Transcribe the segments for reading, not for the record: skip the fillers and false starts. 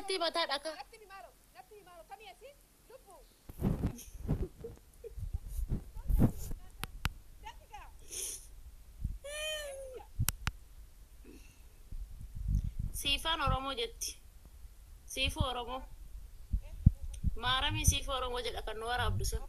تتي متى دكا سيفان أورمو جتي سيفو أورمو مارمي سيفو أورمو جت أكن نورا أبدوسا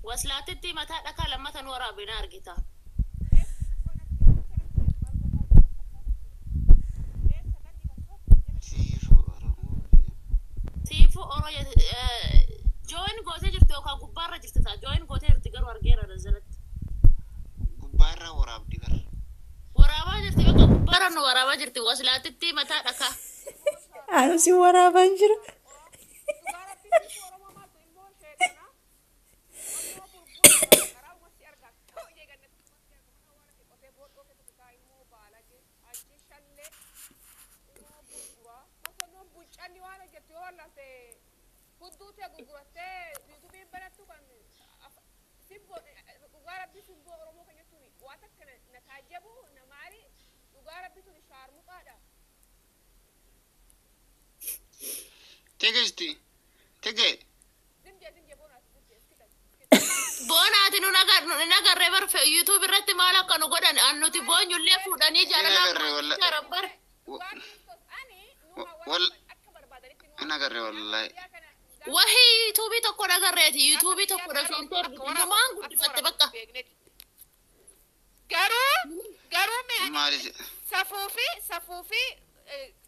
وصلات تتي متى دكا لما تنورا بينار جتا سيفو أورو جوين قوتي جرتي وكا قبارة جرتي جوين قوتي جرتي قرو أرجيرا نزلت Gubbaarraa waraabdi bar. ورابا جرتي بقى قبارة نو ورابا جرتي وصلات تتي متى دكا أنا سي ورا بنجر. Tegeesti. Tege. بوناتي نغر ريفر في يوتيوب رتي مالا كانوا قدن أنو تبون يلي فوداني جالا كربر Wal. Ana garre wallahi. وهي يوتيوبي تكون نغريتي يوتيوبي تكون فينتور نمان قد فتبقى Maali. سفوفي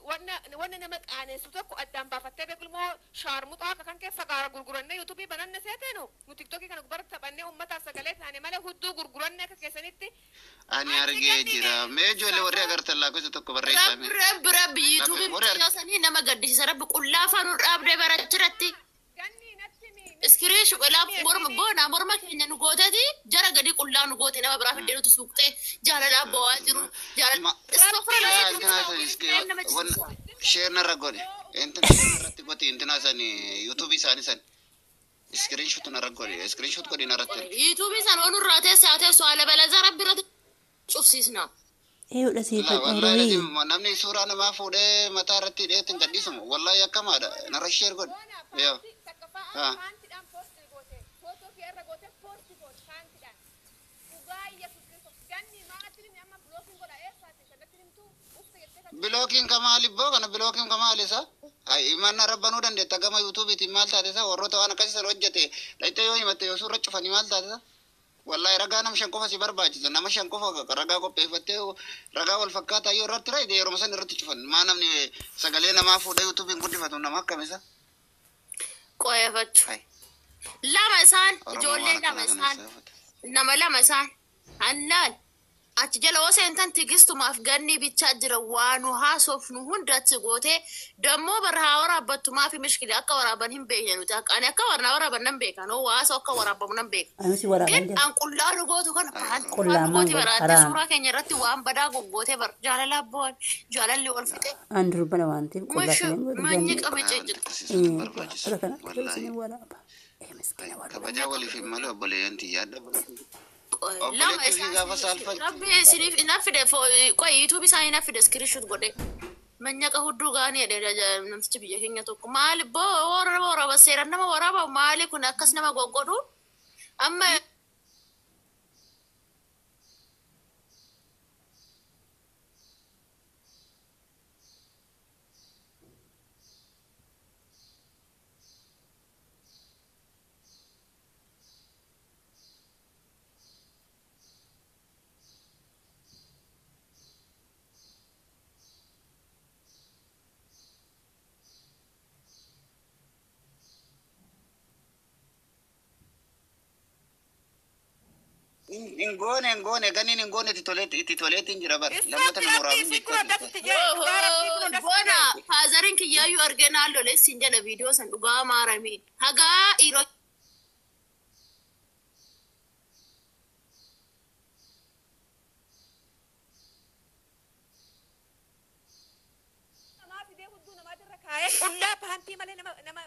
وانا نمت انا سوتك قدام بافتة بقول مو شارمطة كان كيف فقارة غرغرنا يوتيوبي بنان نسيتينو متيك توكي كانوا برت تبني أمتا سكالات يعني ماله هدو غرغرنا كيسانيتي Ani argee jira. Mee ijoollee warri agartallaa gosa tokko barreeffame. رب يوتيوبي بتياسني نما قد سرب كلها فانو راب ده برجرتي اسكريش ولا مرما كينيا نغوتاتي جرى قدي كلها نغوتي نما برا فدينو تسوقتي جالا لا بواتيرو جالا استغفر Share narra godhe. Intan share narratti gote intan asani YouTube isaani san. Screenshot narra godhe. Screenshot godhe narratti. يوتيوبي سان ونو راتي ساعتي سؤال بلا زرب برا شوف سيسنا إيه ولا سيف La wallahi الأوروي. lazim namni suuraa namaa fuudhee mataa irratti hidheetti gadhiisamu. Wallahi akkamaadha. Narra share godhe. Yoo. Bilookiin kamaali boo kana bilookiin kamaali isa? Imanna rabbanuu dandeetta gama yuutuubiitiin maal taate isa warroota waan akkasii sana hojjete dhayite yoo himatte yoo suurra cufanii maal taate isa? Wallahi ragaa nama shan qofa si barbaachisa nama shan qofa ragaa qopheeffattee ragaa wal fakkaataa yoo irratti raayide yeroo san irratti cufan maa namni sagalee namaa fuudhee yuutuubiin guddifatu nama akkamisa? qoyafachu lama isaan ijoollee lama isaan nama lama isaan hannaal achi jala osoo intan tigistumaaf ganni bichaa jira waanu haasofnu hundatti goote dammoo barhaa waraabbattumaa fi mishkili akka waraaban hin beekne nuti ani akka waraaban nan beeka no waasa akka waraabamu nan beeka أنا سي ورا ግን بنجر. anqullaa dhugootu kana Qullaa dhugootii maangoo baraatti haraa. suuraa keenya irratti waan badaa goggootee bar jaalala abboon jaalalli ol fixe أندرو بنا وانتي كل mashu سنين ودي manyi جاني. qabacee jira إيه Barbaachisa. هذا كان كل Wallahi. سنين ولا أبا. إيه مسكينة ولا. Kabajaa waliif hin malu obboleeyyanti yaadda. lama Obboleettii gaafa isaan saalfatu. rabbi isiniif nafide qoy youtube isaanii nafide screenshot godhe manyaqa hudduu gaanii jedhe namtichi biyya keenya tokko maali waraaba seeran nama waraaba maali kun akkas nama goggodhu amma Ingone ganin ingone itti toleetiin jira bar lammata nama waraabin jechuudha. bona faazarin kiyyaayyuu argeenaa lolee siin jedha viidiyoo san dhugaa maaramiin hagaa dhiiroo قلنا بهانتي مالي نما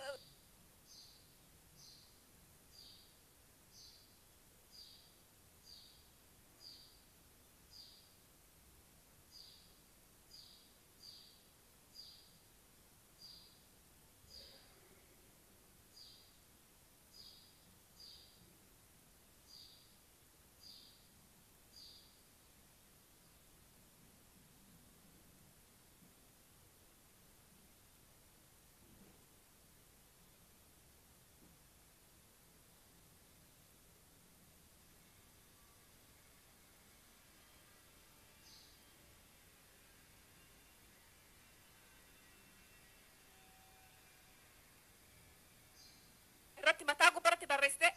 gubbaratti mataa gubbaratti barreessite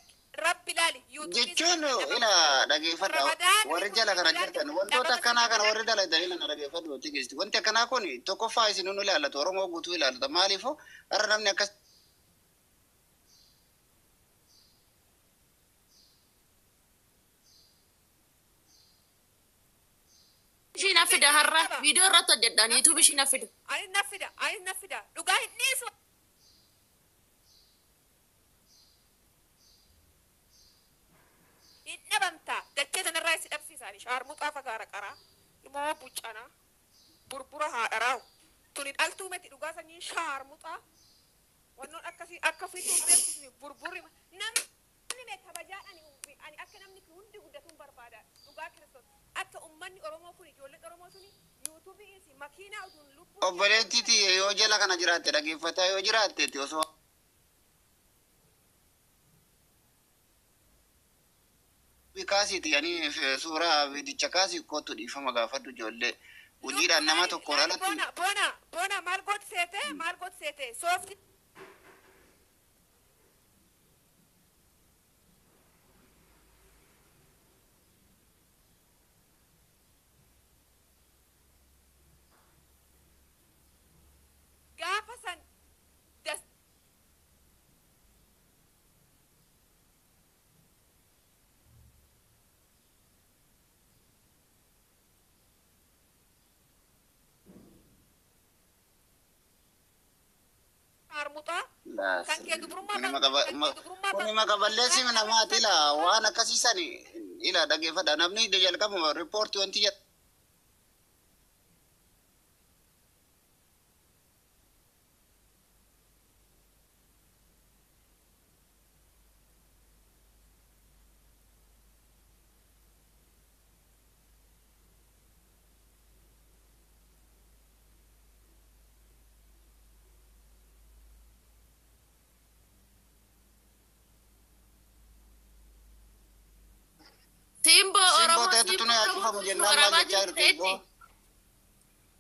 rabbi laali jechuun ila dhageeffadha warri jala kana jirtan wantoota akkanaa kana warri dalagan ila dhageeffadhu tigisti wanti akkanaa kun tokkoffaa isin nu ilaalatu Oromoo guutuu ilaalata maaliifoo har'a namni akkas Ishiin affida har'a viidiyoo irratti hojjedhaan YouTube ishiin affida. Ani nafida dhugaa hin dhiisu. Hin dhabamta dachee sanarraa si dhabsiisaani shaarmuxaa fagaara qaraa immoo buccana burbura haadharaawu tuni dhaltuu miti dhugaa sanyii shaarmuxaa wannoon akkasii akka fituu beeksisni burburri namni mee kabajaadhaan ani akka namni hundi guddatuun barbaada dhugaa kiristoos akka ummanni Oromoo kun ijoolleen Oromoo suni yuutuubii isi makiinaa utuun lubbuu obboleettiti yoo jala kana jiraatte dhageeffataa yoo jiraattetti osoo kaasiiti yani suuraa viidicha kaasii kootu dhiifama gaafadhu ijoollee hojiidhaan nama tokko alatti bona maal godseete soofti gaafa san kan kee dubrummaa kuni maqaballeessi namaati ila waan akkasiisan ila dhageeffadha namni jalqabuma riippoortii wanti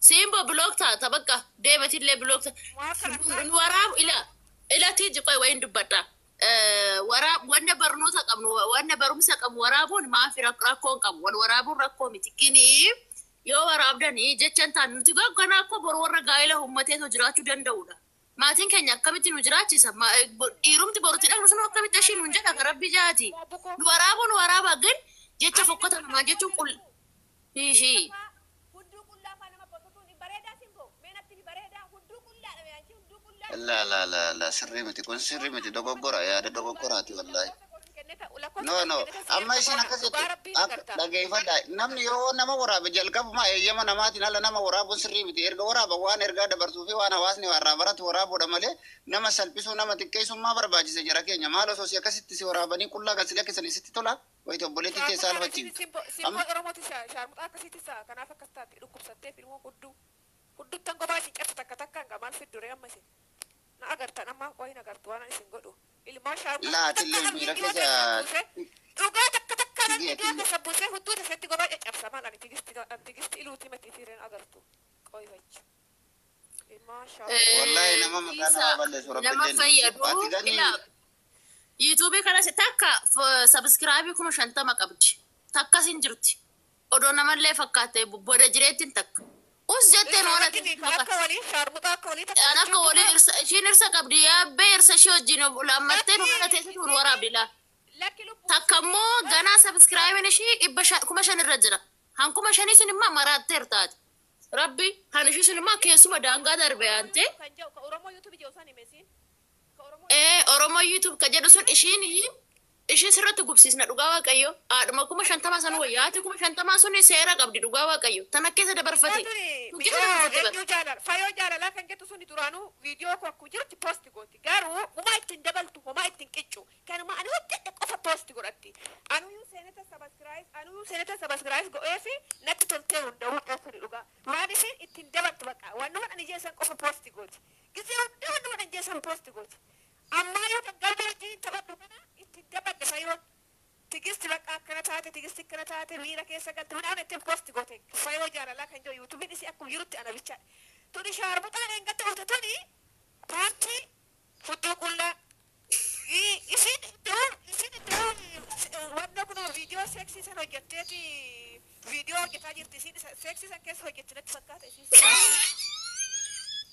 Simbo blokta tabaka demet ille blokta warab ila tiji koy wayin dubbata warab wanda barnota qabnu wanda barumsa qabnu warabun ma fi rakko qabnu wal warabun rakko mitikini yo warabdani jechantan nuti gana ko bor warra gaayla ummate to jiraachu dandawuda maatin kenya akkamiti nu jiraachisa dhiirumti boruti dhaqnu sun akkamiti ashin nu jedha rabbi jaati warabun waraba gan jecha fokkata nama jechuun qul hihi لا سرمتي كون سرمتي دوغورا يا دوغوراتي والله no amma isin akkasitti dhageeffadha namni yoo nama waraabe jalqabu ma eeyyama namaatiin ala nama waraabuun sirrii miti erga waraaba waan ergaa dabarsuu fi waan hawaasni warraa baratu waraabuudha malee nama salphisuu nama xiqqeessummaa barbaachise jira keenya maal osoo si akkasitti si waraabanii qullaa kan sila keessanii sitti tola wayita obboleetti keessaa alfachiin simbo Oromooti shaarmuxaa akkasitti isaa kanaaf akkas taate dhukkubsattee filmoo hudduttan kophaa isin cabsa takka takkaan gamaan fiddure amma isin na agartan amma qohin agartu waan isin godhu ilmaan shaarmuxaa laatillee miira keessa dhugaa takka takkaan viidiyoo keessa buusee hudduu keessatti kophaa caccabsamaan ani tigisti iluutii mati fiireen agartu qohifachu ilmaan shaarmuxaa wallahi nama maqaa nama balleessu nama fayyadu YouTube kana se takka subscribe kuma 50 qabdi takka sin jirti odo namallee fakkaate boda jireetin takka us jette noona akka wali shaarmuxaa akka wali akka wali ishiin irsa qabdi yaabbe irsa shi wajjin lammattee nu kana teessatu nu waraabila takkammoo ganaa subscribe ishi kuma 5 irra jira hankuma 5 sun imma maraatteer taate rabbi kan ishi sun imma keessuma daangaa darbe ante Oromoo YouTube joosan imesin Oromoo YouTube ka jedhu sun ishiin sirratti gubsiisna dhugaa waaqayyo haadhuma kuma 50 san wayyaati kuma 50 sun seera qabdi dhugaa waaqayyo tan akkeessa dabarfate fayoo jaalalaa kan jettu suni duraanuu viidiyoo koo akkuma jirutti poosti gooti garuu homaa ittiin dabaltu homaa ittiin qiccu kanuma ani hojjedhe qofa poosti godhatti anuyyuu seenata sabaskiraayis godheefi natti toltee hunda'uu dheessani dhugaa maaliif ittiin dabaltu baqa wannuman ani jeessan qofa poosti gooti gisee hundi wannuman ani jeessan poosti gooti amma yoo daggalbee wajjin taphadhu kana ittiin dabadde fayoon tigisti baqa akkana taate tigisti akkana taate miira keessa galte midhaan ittiin poosti goote fayoo jaalalaa kan jiru yuutuubiin isii akkuma jirutti ana bicha tuni shaarmuxaan eeggatte oote tuni paartii fudduu qullaa wanda kuno video sexy san hojjetteeti video hojjetaa jirti isin sexy san keessa hojjettinetti fakkaata isin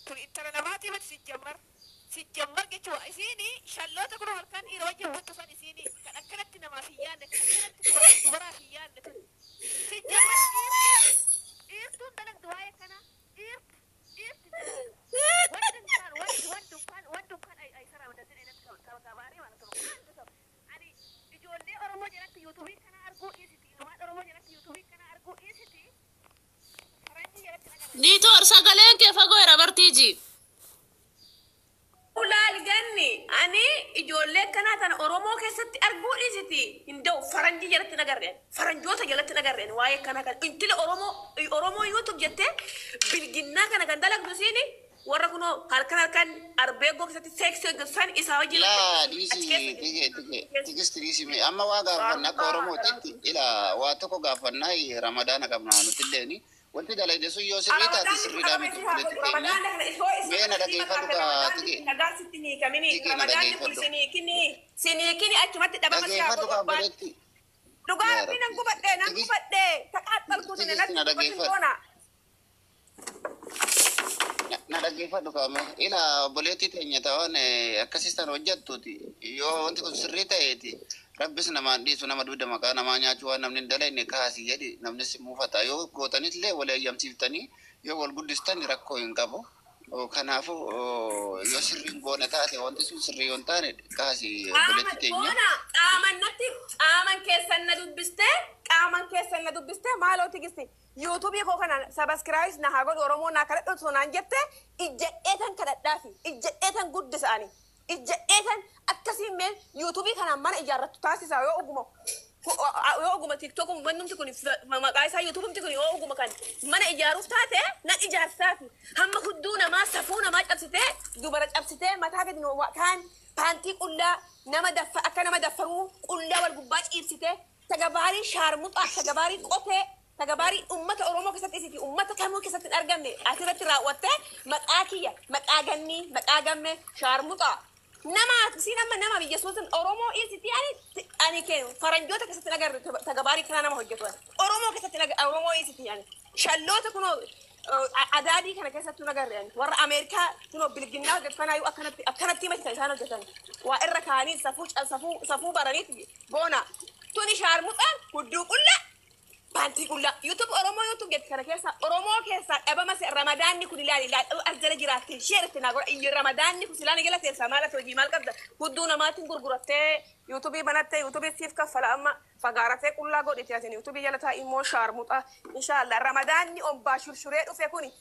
kun intala namaati mati sijjammar jechuudha isini shalloota kuno halkan dhiiroo jabbattu san isini kan akkanatti namaaf hin yaadne kan akkanatti dubaraaf hin yaadne tun sijjammar dhiirtuun dalagdu waa'ee kana dhiirti wandum kan ay saraa wanda sin enatti kabaari waan ta'u ani ijoollee oromoo jalatti yuutuubii kana arguu dhiisiti ilmaan oromoo jalatti yuutuubii kana arguu dhiisiti faranjii jalatti nagarra Niitoor sagaleen kee fagoo era bartiiji. ulaal ganni ani ijoollee kanaa tana oromoo keessatti arguu dhiisiti hinda'u faranjii jalatti nagarreen faranjoota jalatti nagarreen waa'ee kana kan intili oromoo yuutuub jettee bilginnaa kana kan dalagdu siini warra kuno halkan arbeegoo keessatti seeksii hojjetan isaa wajjin laa tigis me amma waa gaafanna akka oromootitti ila waa tokko gaafannaa ramadaana qabna nutilleen wanti dalagde sun yoo sirrii taate sirriidhaa miti fuletti keenya mee na dhageeffadhu kaa tige siniikini achumatti dhabama dhageeffadhu kaa buletti dhugaa rabbi nan gubadhe taqaaxxalkuutine natti na dhageeffadhu kaame ila obboleettii teenya ta'an akkasistan hojjattuuti yoo wanti kun sirrii ta'eeti rabbis namaan dhiisu nama dugda maqaa namaa nyaachuu waan namni hin dalagne kaasii jedhi namni si muufata yoo gootanillee wal eeyyamsiiftanii yoo wal guddistan rakkoo hin qabu kanaafu yoo sirriin goone taate wanti sun sirrii yoon taane kaasii obboleettii teenya qaaman keessan na dubbiste maaloo tigisti yuutuubii koo kana sabaskiraayis na haa godhu oromoo naa kadhadhu sonaan jette ijjadheetan kadhadhaafi ijjadheetan guddisa'ani ijjadheetan akkasiin mee yuutuubii kanaan mana ijaarrattu taasisaa yoo oguma tiktok wannumti kun maqaa isaa yuutuubumti kun yoo oguma kan mana ijaaruuf taate nan ijaarsaafi hamma hudduu namaa safuu namaa cabsitee dubara cabsitee mataa gadi kaan paantii qullaa akka nama daffaruu qullaa wal gubbaa ciibsitee tagabaarii shaarmuxaa tagabaarii qotee tagabaarii ummata oromoo keessatti isiti ummata kamuu keessatti hin argamne asirratti raawwattee maqaa kiyya maqaa gannii maqaa gammee shaarmuxaa nama biyya suusin oromoo isiti ani kennu faranjoota keessatti nagarre tagabaarii kana nama hojjetu oromoo keessatti oromoo isiti ani shalloota kunoo adaadii kana keessatti nagarre ani warra ameerikaa kunoo bilginnaa hojjetu kanaayyuu akkanatti mati kan isaan hojjetan waa irra kaanii safuu baraniiti boona tuni shaarmuxaan hudduu qullaa Banti kulla YouTube Oromoo YouTube get kana keessa Oromoo keessa dhabama se Ramadaanni kun ilaali arjala jiraatti sheerti na godha Ramadaanni kun silaani gala teessa maala toji maal qabda hudduu namaatiin gurgurattee YouTube banattee YouTube siif kaffala amma fagaaratee qullaa godhite asin YouTube jala taa immoo shaarmuxa inshallah Ramadaanni on baashurshuree dhufe kun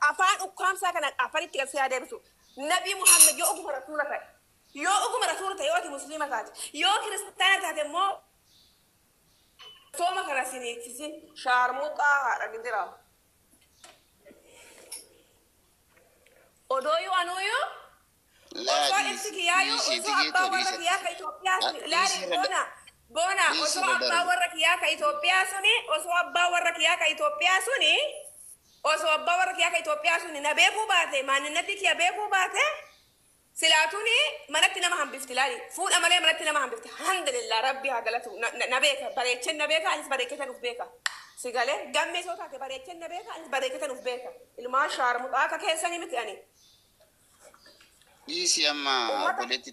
afaan ukkaamsaa kana afanitti galsee adeemsu Nabi Muhammad yoo oguma rasuula ta'e yoo ati muslima taate yoo kiristaana taate immoo Toma kana sinitisin sharmuta hada gidira. Odoyo anoyo? Oso insikiyayo oso abba warra kiyaka Ethiopia lari bona oso abba warra kiyaka Ethiopia suni na beeku baate maninati kiya beeku baate silaatuni manatti nama hambifti laali fuudha malee manatti nama hambifti alhamdulillah rabbi haa galatu nabeeka bareechen nabeeka anis bareeketan uf beeka sigale gammee soo taate bareechen nabeeka anis bareeketan uf beeka ilmaa shaarmuxaa akka keessanii miti ani dhiisi amma obboleetti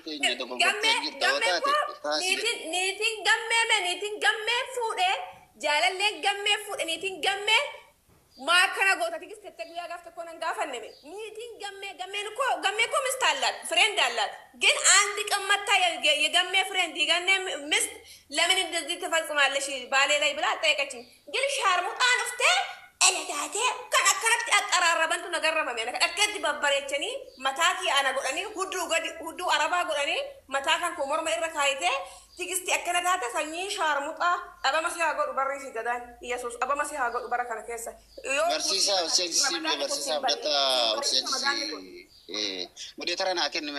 teenya dogoggortee jirta yoo taate niitiin gammee fuudhee jaalalleen gammee fuudhe niitiin gammee maa kana goota tigis tette guyyaa gaaf tokko nan gaafanneme niitiin gammee ko mist allat friend allat ግን አንድ ቀን መታ የጋሜ ፍሬንድ የጋሜ ሚስት ለምን እንደዚህ ትፈጽማለሽ ባሌ ላይ ብላ ጠየቀችኝ ግን ሻርሙጣን ፍቴ እለታቴ ከነከረት አቀራረበንቱ ነገረመ ማለት አከት በበረቸኒ መታኪ አና ጎዳኒ ሁዱ አረባ ጎዳኒ መታካን ኮሞርማ ይረካይቴ ቲግስቲ አከነታተ ሰኝ ሻርሙጣ አበመሲያ ጎዱ በሪሲ ገዳን ኢየሱስ አበመሲያ ጎዱ በረከነ ከሰ በርሲሳ ሴንሲቲቭ በርሲሳ በታ ሴንሲቲቭ ሙዲተራና ከንመ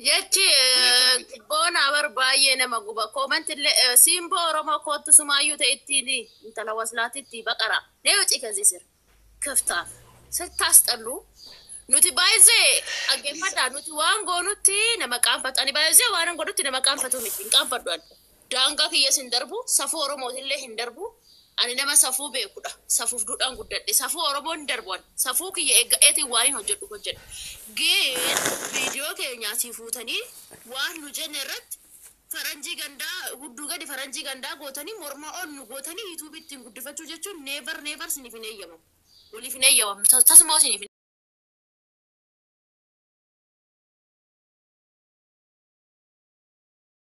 Jechi bona barbaayee nama guba comment simbo oromo kootu sumaayuu ta'etti intala waslaatitti baqara nee uci kazisir kaftaaf sitaasxallu nuti baay'ee dhaggeeffadhaa nuti waan goonutti nama qaanfatu ani baay'ee waan godhutti nama qaanfatu miti hin qaanfadhu ani daangaa kiyya sin darbu safuu oromootillee hin darbu ani nama safuu beekudha safuuf duudhaan guddadhe safuu oromoo hin darbu ani safuu kiyya eegga'eetiin waan hin hojjedhu gee viidiyoo keenyaa si fuutanii waan nu jenne irratti faranjii gandaa hudduu gadi faranjii gandaa gootanii morma on nu gootanii yuutuubii ittiin guddifachuu jechuun neevar siniif hin eeyyamamu waliif hin eeyyamamu tasuma siniif